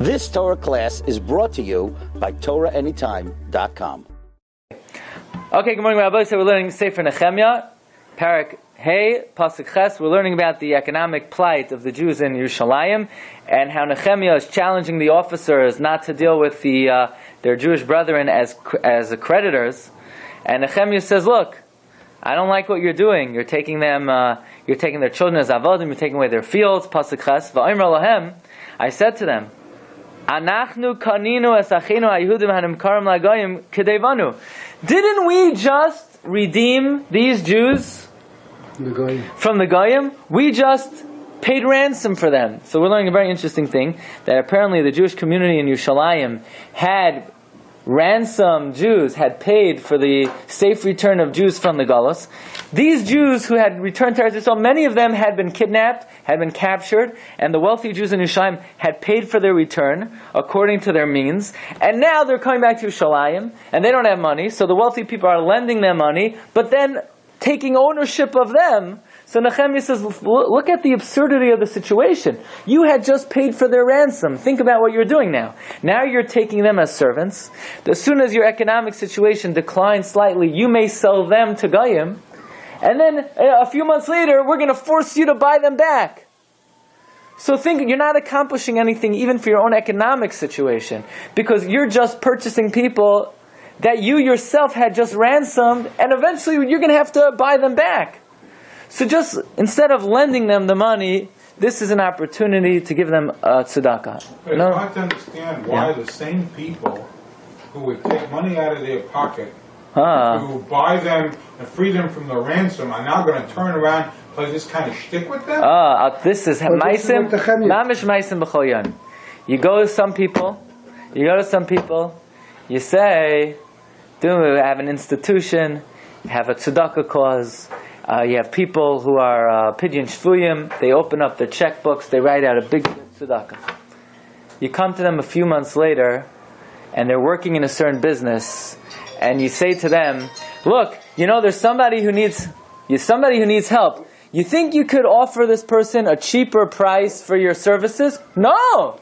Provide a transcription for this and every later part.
This Torah class is brought to you by TorahAnytime.com. Okay, good morning, Rabbi. So we're learning Sefer Nechemia, Parak Hey, Pasuk Ches. We're learning about the economic plight of the Jews in Yerushalayim and how Nechemia is challenging the officers not to deal with their Jewish brethren as creditors. And Nechemia says, "Look, I don't like what you're doing. You're taking them, you're taking their children as avodim. You're taking away their fields." Pasuk Ches. Va'omer lahem, I said to them, "Anachnu kaninu es achinu haYehudim hanimkarim la'goyim kedevanu." Didn't we just redeem these Jews from the Goyim? We just paid ransom for them. So we're learning a very interesting thing, that apparently the Jewish community in Yerushalayim had ransomed Jews, had paid for the safe return of Jews from the Galus. These Jews who had returned to Eretz Yisrael, many of them had been kidnapped, had been captured, and the wealthy Jews in Yerushalayim had paid for their return according to their means. And now they're coming back to Yerushalayim, and they don't have money, so the wealthy people are lending them money, but then taking ownership of them. So Nechemia says, look at the absurdity of the situation. You had just paid for their ransom. Think about what you're doing now. Now you're taking them as servants. As soon as your economic situation declines slightly, you may sell them to Goyim. And then a few months later, we're going to force you to buy them back. So think, you're not accomplishing anything even for your own economic situation, because you're just purchasing people that you yourself had just ransomed, and eventually you're going to have to buy them back. So just, instead of lending them the money, this is an opportunity to give them tzedakah. But it's hard to understand why the same people who would take money out of their pocket to buy them and free them from the ransom are now going to turn around and play this kind of shtick with them? This is ma'asim, mamish ma'asim b'chol yom. You go to some people, you say, we have an institution, have a tzedakah cause. You have people who are pidyon shvuyim. They open up their checkbooks. They write out a big tzedakah. You come to them a few months later, and they're working in a certain business, and you say to them, "Look, there's somebody who needs help. You think you could offer this person a cheaper price for your services?" "No,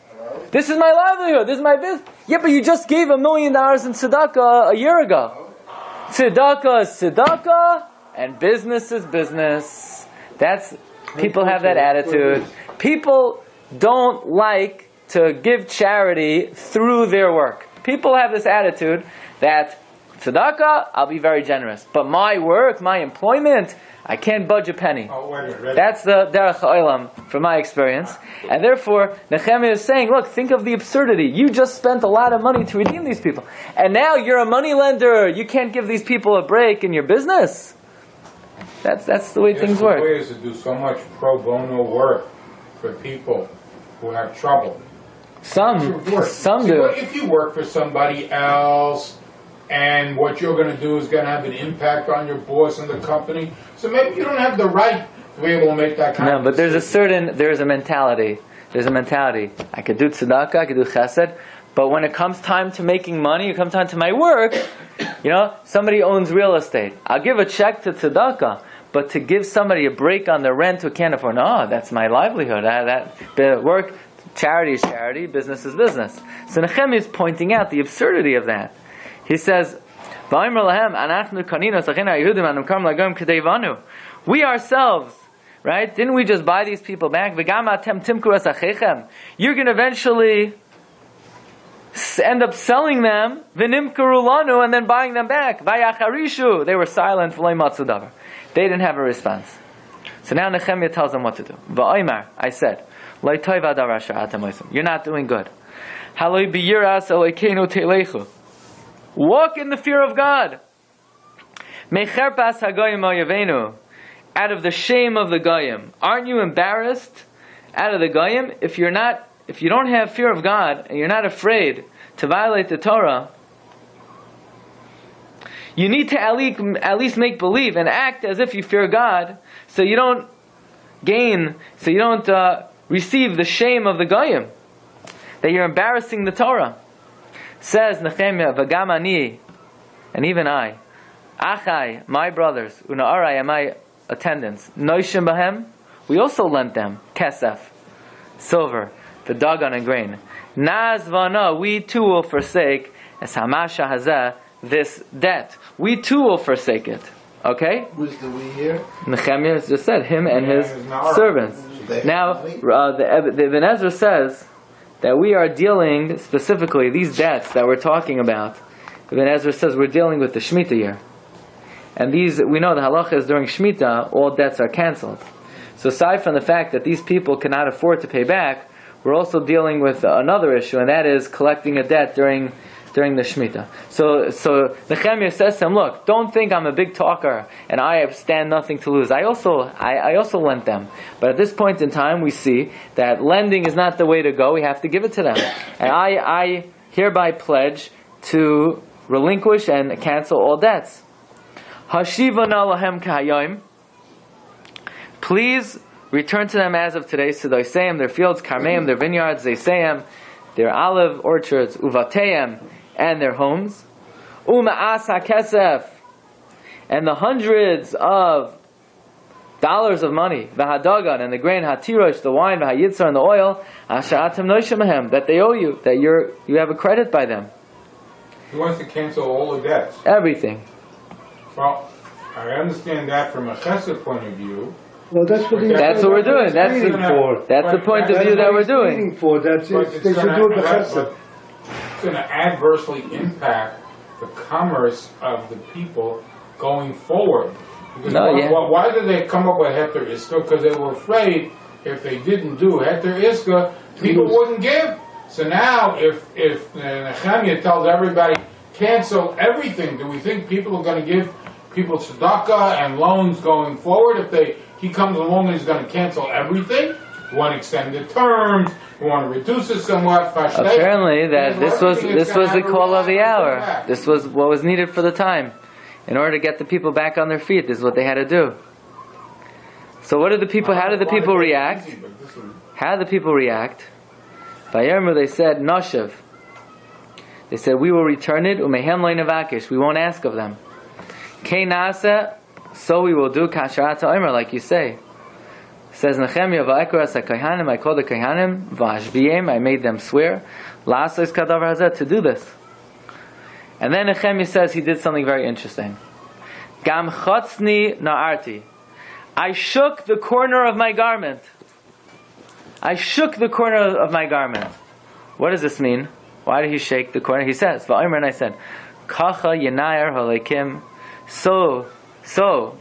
this is my livelihood. This is my business." "Yeah, but you just gave $1 million in tzedakah a year ago." Tzedakah is tzedakah, and business is business. People have that attitude. People don't like to give charity through their work. People have this attitude that tzedakah, I'll be very generous, but my work, my employment, I can't budge a penny. That's the derech ha'olam from my experience. And therefore, Nechemia is saying, look, think of the absurdity. You just spent a lot of money to redeem these people. And now you're a money lender. You can't give these people a break in your business. That's the way things work. There's ways to do so much pro bono work for people who have trouble. Some do. What if you work for somebody else, and what you're going to do is going to have an impact on your boss and the company? So maybe you don't have the right to be able to make that kind of decision. No, but there's a mentality. There's a mentality. I could do tzedakah, I could do chesed, but when it comes time to making money, it comes time to my work, somebody owns real estate. I'll give a check to tzedakah, but to give somebody a break on the rent who can't afford, no, that's my livelihood. The work, charity is charity, business is business. So Nechemia is pointing out the absurdity of that. He says, we ourselves, right? Didn't we just buy these people back? You're going to eventually end up selling them, and then buying them back. They were silent. They didn't have a response. So now Nechemia tells them what to do. I said, you're not doing good. Walk in the fear of God. Out of the shame of the Goyim. Aren't you embarrassed out of the Goyim? If you don't have fear of God, and you're not afraid to violate the Torah, you need to at least make believe and act as if you fear God, so you don't receive the shame of the Goyim, that you're embarrassing the Torah. Says Nechemia, V'gam ani, and even I, Achai, my brothers, Una'arai, and my attendants, Noishim Bahem, we also lent them, Kesef, silver, the dagan and grain. Nazvana, we too will forsake es hamasha hazeh, this debt. We too will forsake it. Okay? Who's the we here? Nechemia has just said him and his servants. Now, the Ibn Ezra says that we are dealing specifically these debts that we're talking about. Ibn Ezra says we're dealing with the Shemitah year, and these we know the halacha is during Shemitah all debts are canceled. So aside from the fact that these people cannot afford to pay back, we're also dealing with another issue, and that is collecting a debt during the Shemitah. So Nechemia says to him, look, don't think I'm a big talker and I stand nothing to lose. I also lent them. But at this point in time we see that lending is not the way to go. We have to give it to them. And I hereby pledge to relinquish and cancel all debts. Hashivana lahem kahayim. Please return to them as of today. Sidoiseim, their fields, karmeim, their vineyards, zeiseim, their olive orchards, uvateim, and their homes. Uma'as hakesef, and the hundreds of dollars of money, v'hadagan, and the grain, hatirosh, the wine, v'hayitzar, and the oil, asha'atem noishemahem, that they owe you, that you have a credit by them. He wants to cancel all the debts. Everything. Well, I understand that from a chesed point of view. Well, that's what we're doing. That's the point of view that we're doing. That's it. They should do it b'chesed. It's going to adversely impact the commerce of the people going forward. Because why did they come up with Heter Iska? Because they were afraid if they didn't do Heter Iska, people wouldn't give. So now, if Nechemia tells everybody, cancel everything, do we think people are going to give people tzedakah and loans going forward? If he comes along and he's going to cancel everything, you want to extend the terms, you want to reduce it somewhat. Apparently, this was the call of the hour. This was what was needed for the time, in order to get the people back on their feet. This is what they had to do. So, how did the people react? How did the people react? Vayermu, they said, Noshev. They said, we will return it. Umehem lo navakish. We won't ask of them. Kei nasa, so we will do. Kasharata omer, like you say. Says Nechemia, va'ekras ha'kohanim, I called the kohanim, va'ashviyim, I made them swear, la'asos kadavar hazeh, to do this. And then Nechemia says he did something very interesting. Gam chotzni na'arti. I shook the corner of my garment. I shook the corner of my garment. What does this mean? Why did he shake the corner? He says, va'omer, and I said, kacha yenayer halekim, so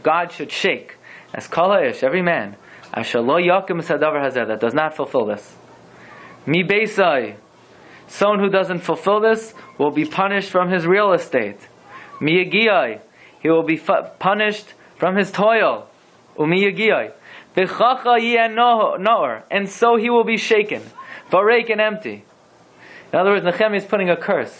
God should shake, as kol ha'ish, every man, asher lo yakim sadavar hazeh, that does not fulfill this. Mi beisai, someone who doesn't fulfill this will be punished from his real estate. Mi yagiyai, he will be punished from his toil. Umi yagiyai, v'chacha yeh noor, and so he will be shaken, varek and empty. In other words, Nechemia is putting a curse.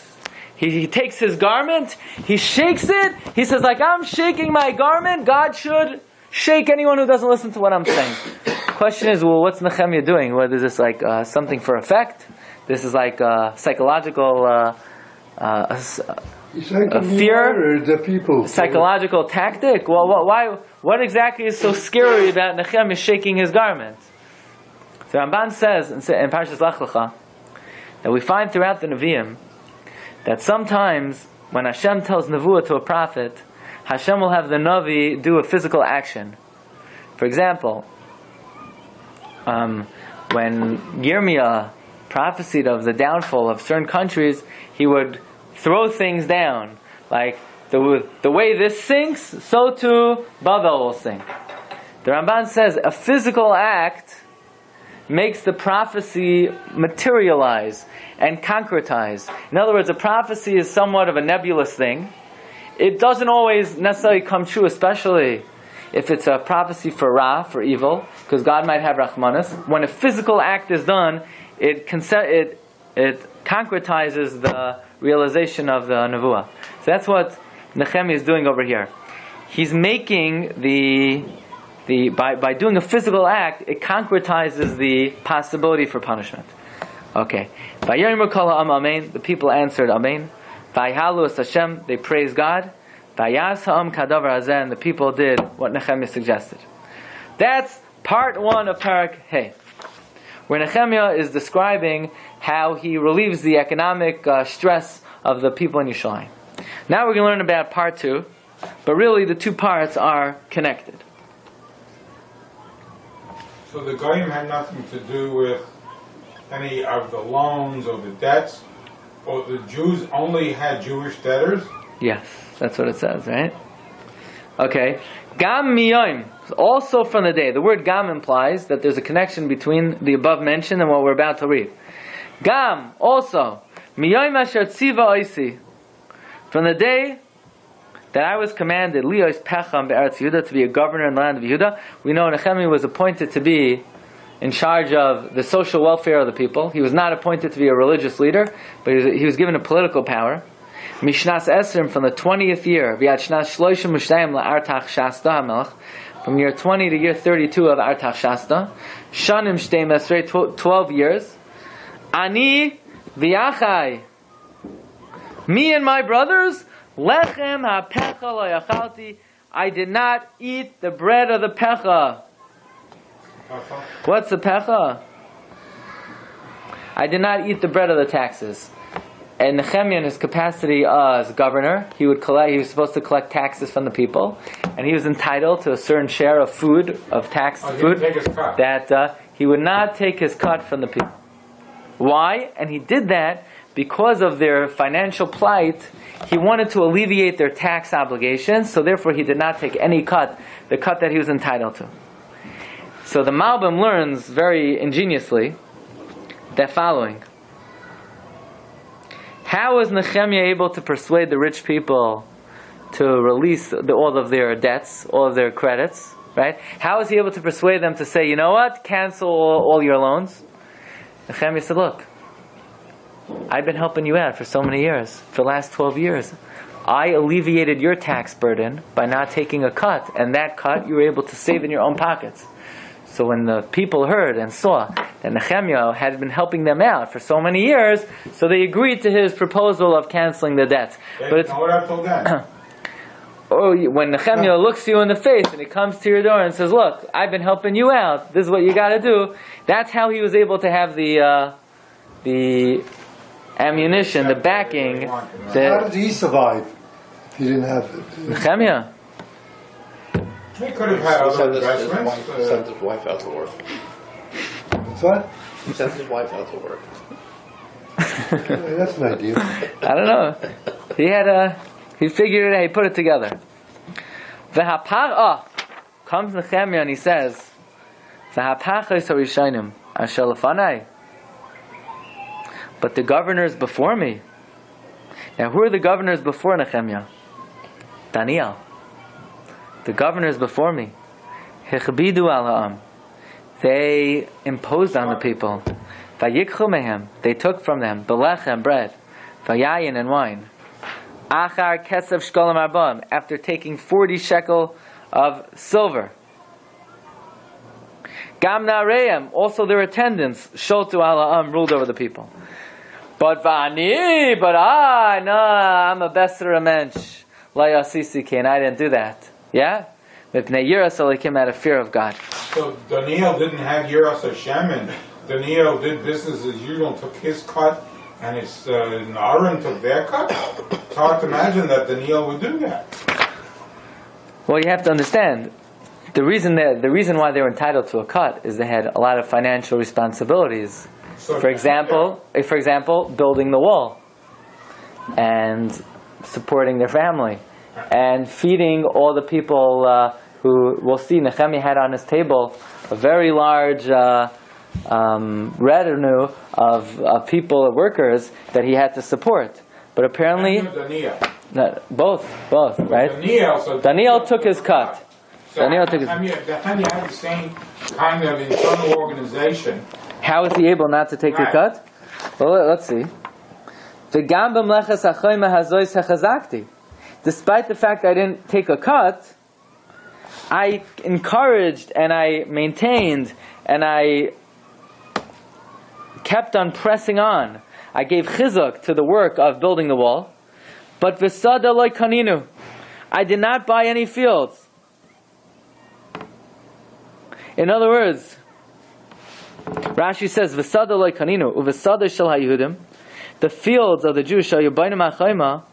He takes his garment, he shakes it, he says, like I'm shaking my garment, God should shake anyone who doesn't listen to what I'm saying. The question is, well, what's Nechemia doing? Whether is this like something for effect? This is like psychological a fear, the people, psychological tactic. Well, why? What exactly is so scary about Nechemia shaking his garment? So Ramban says in Parshas Lech Lecha that we find throughout the Nevi'im that sometimes when Hashem tells Nevuah to a prophet, Hashem will have the Navi do a physical action. For example, when Yirmiyah prophesied of the downfall of certain countries, he would throw things down. Like, the way this sinks, so too Babel will sink. The Ramban says a physical act makes the prophecy materialize and concretize. In other words, a prophecy is somewhat of a nebulous thing. It doesn't always necessarily come true, especially if it's a prophecy for Ra, for evil, because God might have Rachmanis. When a physical act is done, it concretizes the realization of the Nevuah. So that's what Nechemia is doing over here. He's making by doing a physical act, it concretizes the possibility for punishment. Okay. The people answered Amen. Vayhalu Hashem, they praised God. Vayas ha'am kadavar hazeh, and the people did what Nechemia suggested. That's part 1 of Parak Hey. where Nechemia is describing how he relieves the economic stress of the people in Yerushalayim. Now we're going to learn about part 2, but really the two parts are connected. So the Goyim had nothing to do with any of the loans or the debts, or the Jews only had Jewish debtors? Yes, that's what it says, right? Okay. Gam miyom, also from the day. The word gam implies that there's a connection between the above mentioned and what we're about to read. Gam, also, miyom asher tziva oisi, from the day that I was commanded, lios pecham be'eretz Yehuda, to be a governor in the land of Yehuda. We know Nechemia was appointed to be in charge of the social welfare of the people. He was not appointed to be a religious leader, but he was given a political power. Mishnas Esrim, from the 20th year, V'yad Shnas Shloshim U'Shtayim La'Artach Shasta HaMelech, from year 20 to year 32 of Artach Shasta, Shanim Shteim Esrei, 12 years. Ani V'yachai, me and my brothers, Lechem HaPecha Lo Yachalti, I did not eat the bread of the Pecha. What's the Pecha? I did not eat the bread of the taxes. And Nechemia, in his capacity as governor, he was supposed to collect taxes from the people, and he was entitled to a certain share of food, of taxed food, that he would not take his cut from the people. Why? And he did that because of their financial plight. He wanted to alleviate their tax obligations, so therefore he did not take any cut, the cut that he was entitled to. So the Malbim learns very ingeniously that following. How was Nechemia able to persuade the rich people to release all of their debts, all of their credits? Right? How was he able to persuade them to say, you know what, cancel all your loans? Nechemia said, look, I've been helping you out for so many years, for the last 12 years. I alleviated your tax burden by not taking a cut, and that cut you were able to save in your own pockets. So when the people heard and saw that Nechemia had been helping them out for so many years, so they agreed to his proposal of canceling the debts. But it's, what I told them. When Nechemia looks you in the face and he comes to your door and says, look, I've been helping you out, this is what you got to do, that's how he was able to have the ammunition, the backing. How did he survive if he didn't have it? Nechemia. He could have had other investments. Sent his wife out to work. What's that? He sent his wife out to work. That's an idea. I don't know. He figured it out, he put it together. Comes Nechemia and he says, but the governors before me. Now who are the governors before Nechemia? Daniel. The governors before me. Hechbidu al ha'am. They imposed on the people. Vayikchu mehem. They took from them belechem, bread, vayayin, and wine. Achar kesef shkolim arba'im. After taking 40 shekel of silver. Gam na'areim. Also their attendants, sholtu al ha'am, ruled over the people. But vani, but I'm a besser mensch. La yasisike, and I didn't do that. Yeah? Mipnei yiras Elokim, out of fear of God. So Daniel didn't have yiras Hashem, and Daniel did business as usual, took his cut, and his Naaron took their cut? It's hard to imagine that Daniel would do that. Well, you have to understand, the reason why they were entitled to a cut is they had a lot of financial responsibilities. So, for example, building the wall, and supporting their family, and feeding all the people who, we'll see, Nechemia had on his table a very large retinue of people, workers, that he had to support. But apparently, both, right? Daniel took his cut. So Nechemia had the same kind of internal organization. How is he able not to take the cut? Well, let's see. Despite the fact I didn't take a cut, I encouraged and I maintained and I kept on pressing on. I gave chizuk to the work of building the wall. But v'sada loy kaninu, I did not buy any fields. In other words, Rashi says, "V'sada loy kaninu u'v'sada shel haYehudim." The fields of the Jews shall yubayim achayma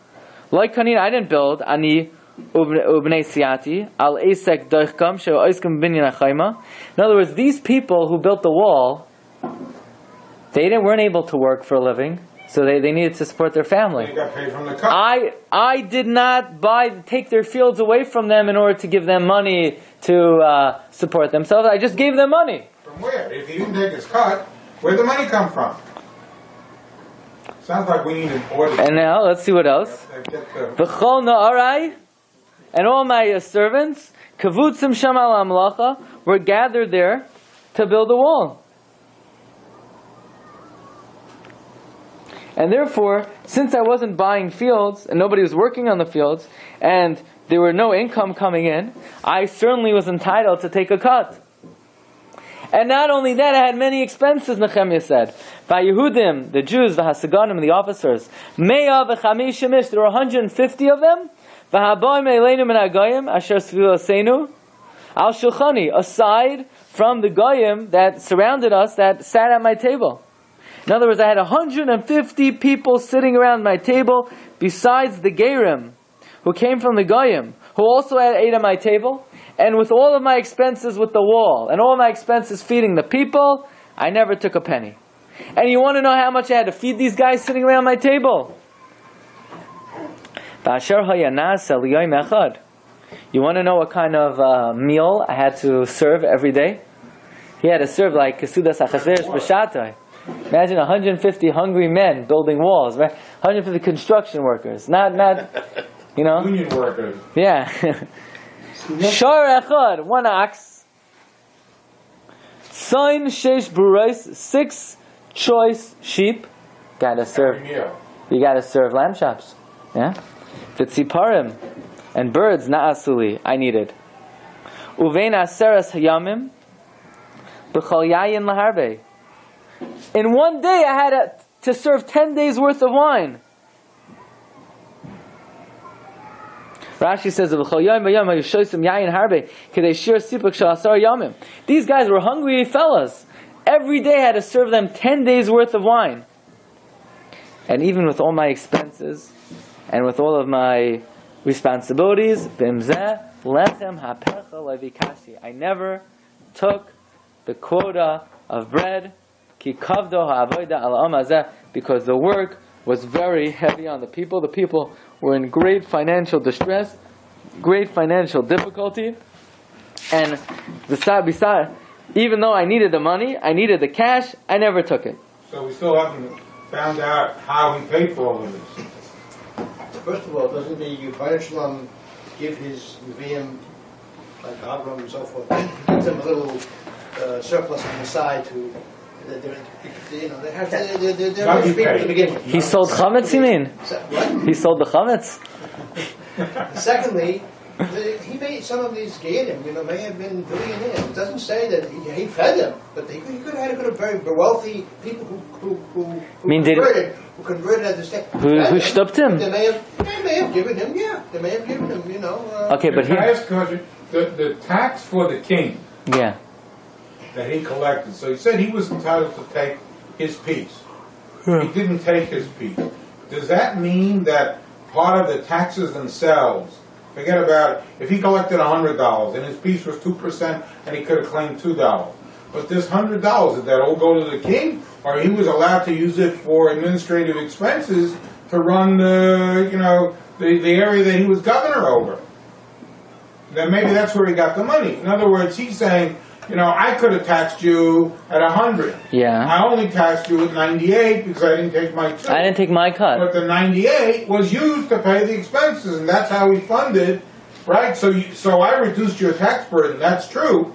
loy kaninu. I didn't build ani ubnei siati al esek doichkam shel oiskim binyan achayma. In other words, these people who built the wall, they weren't able to work for a living, so they needed to support their family. They got paid from the cut. I did not take their fields away from them in order to give them money to support themselves. I just gave them money. From where? If he didn't take his cut, where'd the money come from? Sounds like we need an audit. And now, let's see what else. V'chol na'arai, and all my servants, kavutzim sham al amlacha, were gathered there to build a wall. And therefore, since I wasn't buying fields, and nobody was working on the fields, and there were no income coming in, I certainly was entitled to take a cut. And not only that, I had many expenses, Nechemia said. By Yehudim, the Jews, the Hasaganim, the officers, Meya v'chamisha ish, there were 150 of them, v'haboim eileinu min ha'goyim, asher svilasenu, al shulchani, aside from the goyim that surrounded us, that sat at my table. In other words, I had 150 people sitting around my table, besides the Gerim, who came from the Goyim, who also ate at my table, and with all of my expenses with the wall, and all of my expenses feeding the people, I never took a penny. And you want to know how much I had to feed these guys sitting around my table? You want to know what kind of meal I had to serve every day? He had to serve like Kesudas HaChashverosh B'Shatoi. Imagine 150 hungry men building walls, right? 150 construction workers, not Union workers. Yeah. Shor echad, one ox. Soin sheish burais, 6 choice sheep. You gotta serve lamb chops. Yeah. Vitziparim and birds, na'asuli, I needed. Uvein aseras hayamim, b'chol yayin laharbe. In one day I had to serve 10 days worth of wine. Rashi says, these guys were hungry fellas. Every day I had to serve them 10 days worth of wine. And even with all my expenses and with all of my responsibilities, I never took the quota of bread, because the work was very heavy on the people. The people were in great financial distress, great financial difficulty, and besides, even though I needed the money, I needed the cash, I never took it. So we still haven't found out how he paid for all of this. First of all, doesn't the Baruch Shalom give his Nevi'im, like Avram and so forth, gives them a little surplus on the side to... He sold chametz, you mean? What? He sold the chametz? Secondly, he made some of these Geonim, may have been billionaires. It doesn't say that he fed them, but he could have had a very wealthy people who converted at the step. Who stopped him? They may have given him, they may have given him, Okay, but can I ask a question? The tax for the king. Yeah. That he collected. So he said he was entitled to take his piece. He didn't take his piece. Does that mean that part of the taxes themselves, forget about it, if he collected $100 and his piece was 2% and he could have claimed $2, but this $100, did that all go to the king? Or he was allowed to use it for administrative expenses to run the area that he was governor over? Then maybe that's where he got the money. In other words, he's saying, I could have taxed you at 100. Yeah. I only taxed you at 98 because I didn't take my 2. I didn't take my cut. But the 98 was used to pay the expenses, and that's how we funded, right? So I reduced your tax burden. That's true,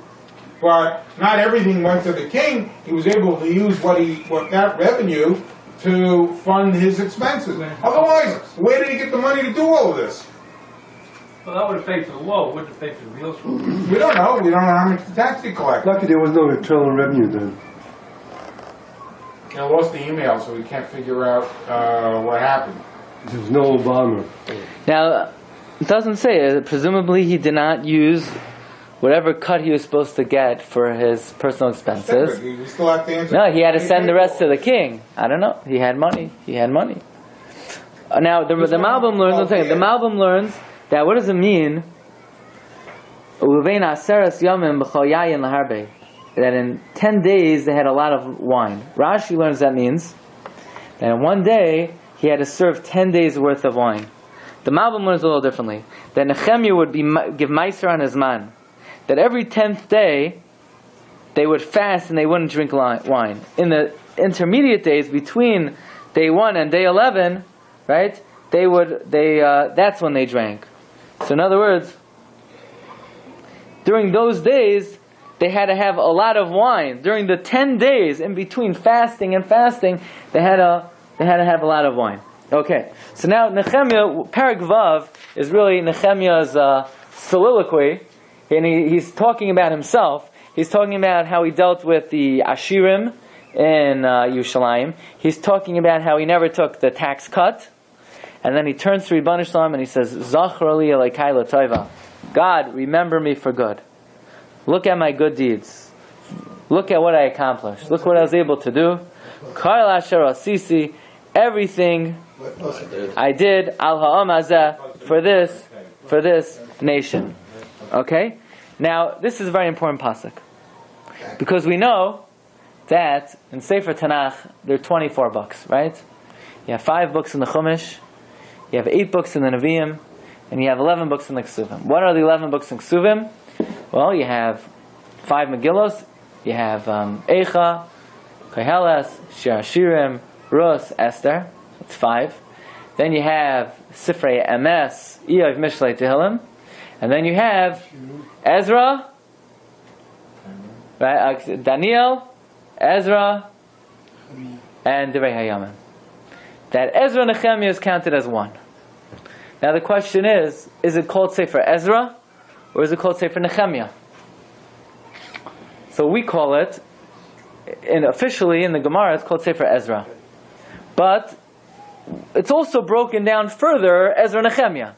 but not everything went to the king. He was able to use what that revenue to fund his expenses. Otherwise, where did he get the money to do all of this? Well, that would have paid for the wall. Wouldn't have paid for the meals. We don't know. We don't know how much the tax he collected. Lucky there was no internal revenue then. I lost the email, so we can't figure out what happened. There was no Obama. Now, it doesn't say. Presumably, he did not use whatever cut he was supposed to get for his personal expenses. You still have to answer. No, he had to send the rest to the king. I don't know. He had money. Now the Malbim learns. One second. The Malbim learns that what does it mean? That in 10 days they had a lot of wine. Rashi learns that means that in one day he had to serve 10 days worth of wine. The Malbim learns a little differently. That Nechemia would give meiser on his man. That every 10th day they would fast and they wouldn't drink wine. In the intermediate days between day 1 and day 11, right? That's when they drank. So in other words, during those days they had to have a lot of wine. During the 10 days in between fasting and fasting, they had to have a lot of wine. Okay, so now Nechemia, Perek Vav, is really Nechemia's soliloquy, and he's talking about himself. He's talking about how he dealt with the Ashirim in Yerushalayim. He's talking about how he never took the tax cut, and then he turns to Ribbon Shalom and he says, Zachar li Elokai l'tova. God, remember me for good. Look at my good deeds. Look at what I accomplished. Look what I was able to do. Kol asher asisi, everything I did al ha'am hazeh for this nation. Okay? Now, this is a very important pasuk. Because we know that in Sefer Tanakh there are 24 books, right? You have 5 books in the Chumash, you have 8 books in the Nevi'im, and you have 11 books in the Ksuvim. What are the 11 books in Ksuvim? Well, you have 5 Megillos, you have Eicha, Koheles, Shir Hashirim, Rus, Esther. That's 5. Then you have Sifrei Emes, Iyov, Mishlei, Tehillim. And then you have Ezra, right? Daniel, Ezra, and Divrei Hayamim. That Ezra and Nechemia is counted as one. Now the question is it called Sefer Ezra, or is it called Sefer Nechemia? So we call it, officially in the Gemara, it's called Sefer Ezra. But it's also broken down further, Ezra Nechemia.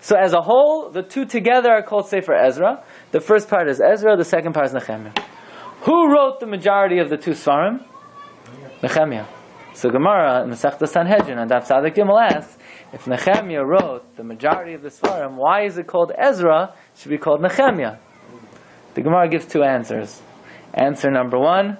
So as a whole, the two together are called Sefer Ezra. The first part is Ezra, the second part is Nechemia. Who wrote the majority of the 2 Sfarim? Nechemia. So Gemara in Masechta Sanhedrin on Daf Tzadik Gimel asks, if Nechemia wrote the majority of the Sfarim, why is it called Ezra? It should be called Nechemia. The Gemara gives 2 answers. Answer number 1,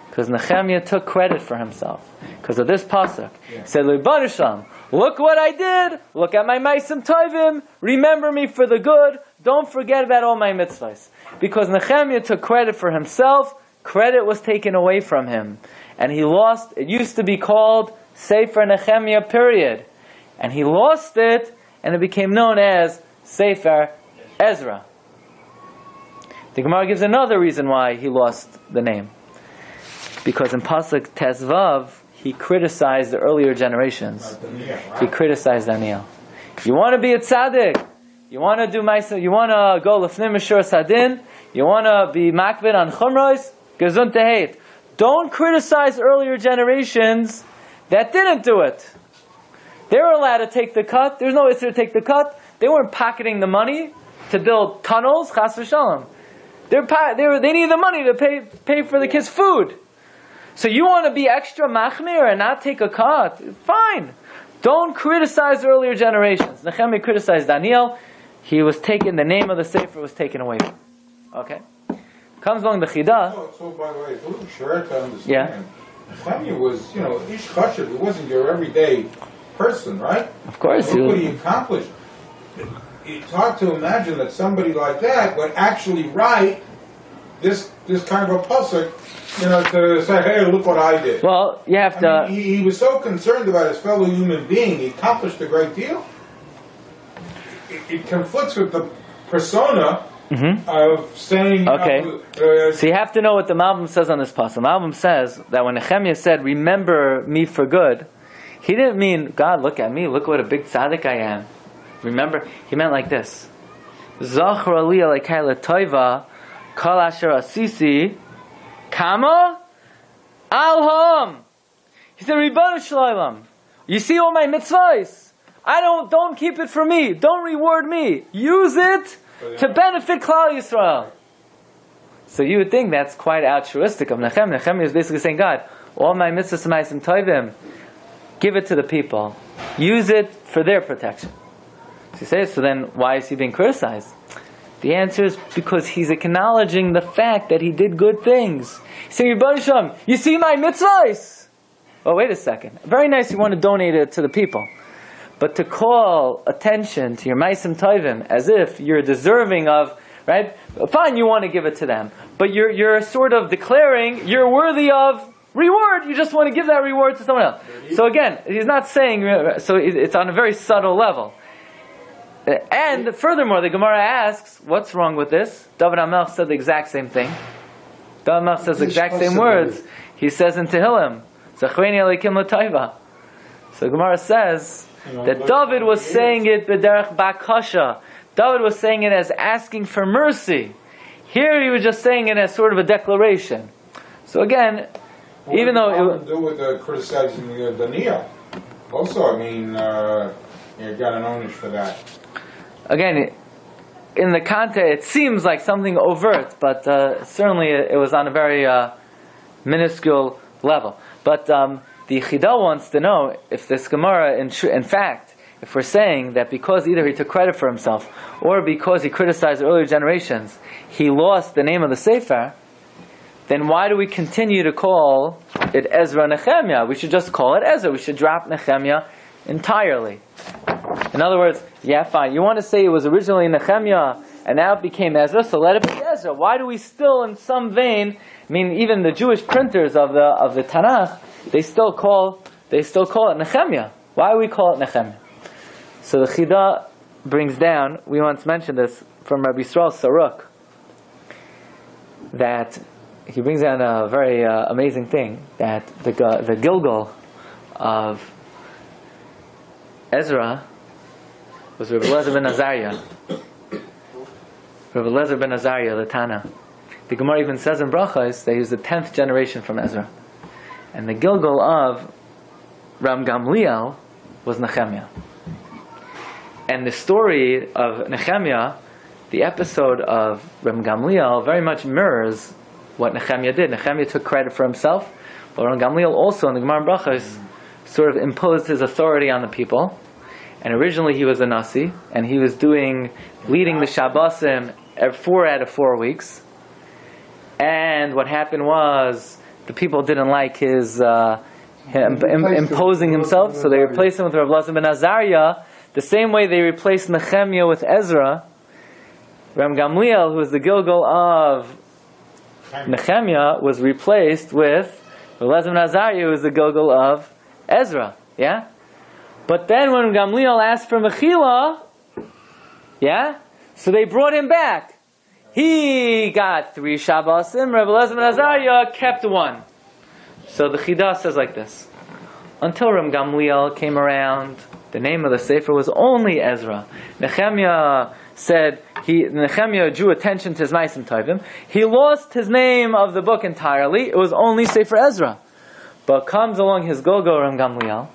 because Nechemia took credit for himself. Because of this pasuk. He said, look what I did. Look at my Maisim Tovim. Remember me for the good. Don't forget about all my mitzvahs. Because Nechemia took credit for himself, credit was taken away from him. And he lost, it used to be called Sefer Nechemia, period. And he lost it, and it became known as Sefer Ezra. The Gemara gives another reason why he lost the name. Because in Pasuk Tezvav, he criticized the earlier generations. He criticized Daniel. You want to be a tzaddik? You want to do Maisa? You want to go lefnim mishur sadin? You want to be makbid on chumros? Gesund teheit. Don't criticize earlier generations that didn't do it. They were allowed to take the cut. There's no issue to take the cut. They weren't pocketing the money to build tunnels. Chas v'shalom. They need the money to pay for the kids' food. So you want to be extra machmir and not take a cut? Fine. Don't criticize earlier generations. Nechemia criticized Daniel. He was taken, the name of the Sefer was taken away. Okay? Comes along the Chidah. So by the way, it's a little short to understand. Nechemia was, ish chashuv. He wasn't your everyday person, right? Of course. Look what he accomplished. It's hard to imagine that somebody like that would actually write this kind of a pasuk, to say, hey, look what I did. Well, you have to... He was so concerned about his fellow human being, he accomplished a great deal. It conflicts with the persona of saying... Okay. So you have to know what the Malbim says on this pasuk. The Malbim says that when Nechemia said, remember me for good, he didn't mean, God, look at me, look what a big tzaddik I am. Remember, he meant like this. Zachar li Elokai l'tova kol asher asisi kama al ha'am. He said, Ribbon Shalom, you see all my mitzvahs? Don't keep it for me. Don't reward me. Use it to benefit Klal Yisrael. So you would think that's quite altruistic of Nechemia. Nechemia is basically saying, God, all my mitzvahs and ma'asim tovim, give it to the people. Use it for their protection. So you say, so then why is he being criticized? The answer is because he's acknowledging the fact that he did good things. He's saying, Rebbeinu Shalom, you see my mitzvahs? Oh, wait a second. Very nice you want to donate it to the people. But to call attention to your ma'asim tovim as if you're deserving of, right? Fine, you want to give it to them. But you're sort of declaring you're worthy of reward. You just want to give that reward to someone else. So again, he's not saying, so it's on a very subtle level. And furthermore, the Gemara asks, what's wrong with this? David HaMelech said the exact same thing. David HaMelech says the exact same words. He says in Tehillim, Zachreini Elokim l'taiva. So the Gemara says that David was saying it b'derech bakasha. David was saying it as asking for mercy. Here he was just saying it as sort of a declaration. So again, even though it would do with criticizing Daniel. Also, I mean, you got an onus for that. Again, in the context, it seems like something overt, but certainly it was on a very minuscule level. But the Chida wants to know if this Gemara, in fact, if we're saying that because either he took credit for himself or because he criticized earlier generations, he lost the name of the Sefer, then why do we continue to call it Ezra Nechemia? We should just call it Ezra. We should drop Nechemia entirely. In other words, yeah, fine. You want to say it was originally Nechemia and now it became Ezra, so let it be Ezra. Why do we still, in some vein, I mean, even the Jewish printers of the Tanakh, they still call it Nechemia. Why do we call it Nechemia? So the Chida brings down, we once mentioned this from Rabbi Yisrael Saruk, that he brings down a very amazing thing, that the Gilgal of Ezra was Rabbi Elazar ben Azariah. Rabbi Elazar ben Azariah, the Tana. The Gemara even says in Brachos that he was the 10th generation from Ezra. And the Gilgal of Ram Gamliel was Nechemia. And the story of Nechemia, the episode of Ram Gamliel, very much mirrors what Nechemia did. Nechemia took credit for himself, but Ram Gamliel also in the Gemara Brachos sort of imposed his authority on the people. And originally he was a Nasi, and he was leading the Shabbosim 4 out of 4 weeks. And what happened was the people didn't like his imposing himself, so they replaced him with Rabbi Elazar ben Azariah, the same way they replaced Nechemia with Ezra. Ram Gamliel, who was the Gilgal of Nechemia, was replaced with Rabbi Elazar ben Azariah, who was the Gilgal of Ezra. Yeah? But then when Gamliel asked for Mechila, yeah, so they brought him back. He got 3 Shabbosim, Rabbi Elazar ben Azariah kept 1. So the Chida says like this: until Ram Gamliel came around, the name of the Sefer was only Ezra. Nechemia drew attention to his ma'asim tovim. He lost his name of the book entirely. It was only Sefer Ezra. But comes along his Gilgal Ram Gamliel,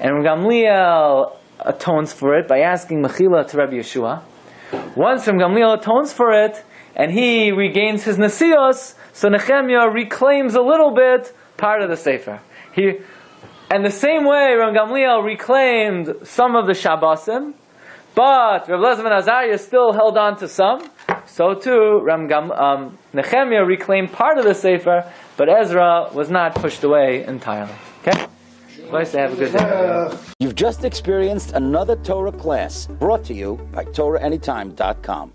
and Ram Gamliel atones for it by asking Mechila to Rabbi Yeshua. Once Ram Gamliel atones for it, and he regains his Nesios, so Nechemia reclaims a little bit part of the Sefer. And the same way Ram Gamliel reclaimed some of the Shabbosim, but Rabbi Elazar ben Azariah still held on to some, so too Nechemia reclaimed part of the Sefer, but Ezra was not pushed away entirely. Okay? Have a good day. You've just experienced another Torah class brought to you by TorahAnytime.com.